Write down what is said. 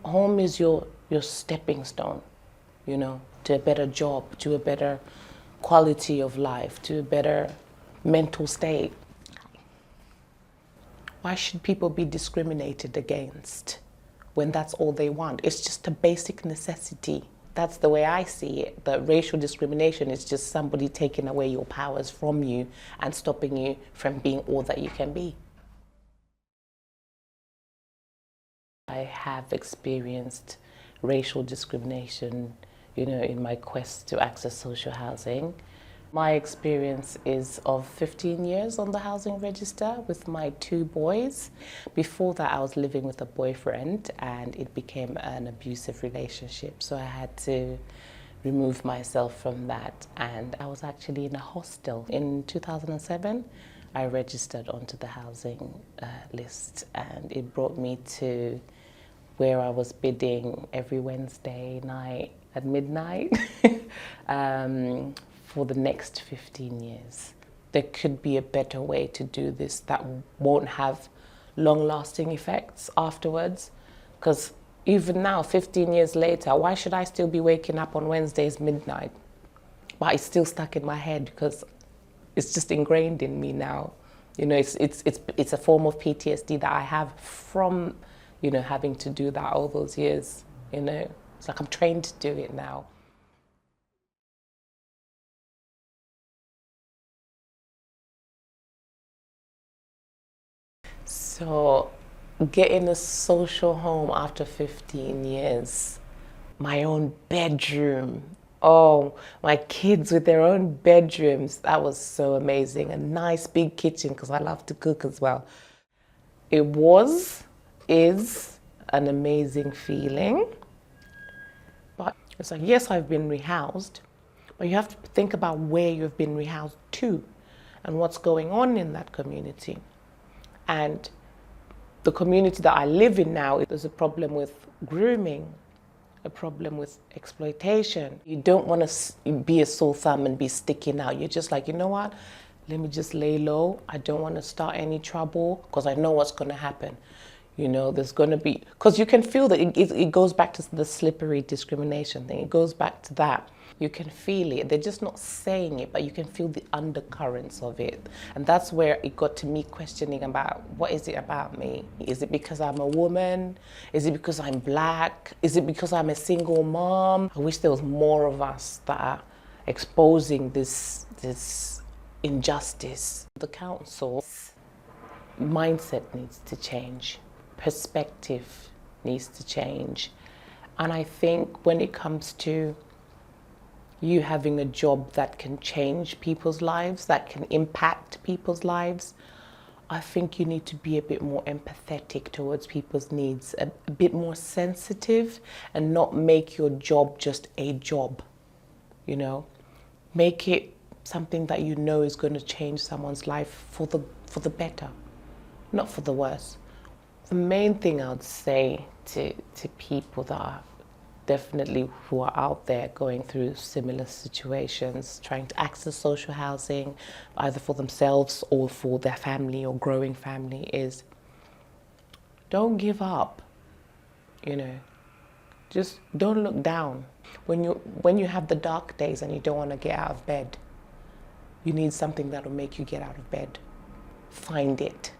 home is your stepping stone, to a better job, to a better quality of life, to a better mental state. Why should people be discriminated against when that's all they want? It's just a basic necessity. That's the way I see it. The racial discrimination is just somebody taking away your powers from you and stopping you from being all that you can be. I have experienced racial discrimination, in my quest to access social housing. My experience is of 15 years on the housing register with my 2 boys. Before that, I was living with a boyfriend and it became an abusive relationship. So I had to remove myself from that. And I was actually in a hostel. In 2007, I registered onto the housing list, and it brought me to where I was bidding every Wednesday night at midnight. For the next 15 years. There could be a better way to do this that won't have long-lasting effects afterwards. Because even now, 15 years later, why should I still be waking up on Wednesdays midnight? But it's still stuck in my head because it's just ingrained in me now. It's a form of PTSD that I have from, having to do that all those years. It's like I'm trained to do it now. So, getting a social home after 15 years, my own bedroom. Oh, my kids with their own bedrooms. That was so amazing. A nice big kitchen because I love to cook as well. It is an amazing feeling. But it's like, yes, I've been rehoused, but you have to think about where you've been rehoused to and what's going on in that community. And the community that I live in now, there's a problem with grooming, a problem with exploitation. You don't want to be a sore thumb and be sticking out. You're just like, you know what? Let me just lay low. I don't want to start any trouble because I know what's going to happen. There's going to be, because you can feel that it goes back to the slippery discrimination thing. It goes back to that. You can feel it. They're just not saying it, but you can feel the undercurrents of it. And that's where it got to me questioning about, what is it about me? Is it because I'm a woman? Is it because I'm black? Is it because I'm a single mom? I wish there was more of us that are exposing this injustice. The council's mindset needs to change. Perspective needs to change. And I think when it comes to you having a job that can change people's lives, that can impact people's lives, I think you need to be a bit more empathetic towards people's needs, a bit more sensitive, and not make your job just a job, Make it something that is going to change someone's life for the better, not for the worse. The main thing I would say to people that are definitely who are out there going through similar situations, trying to access social housing, either for themselves or for their family or growing family, is don't give up. Just don't look down. When you have the dark days and you don't want to get out of bed, you need something that will make you get out of bed. Find it.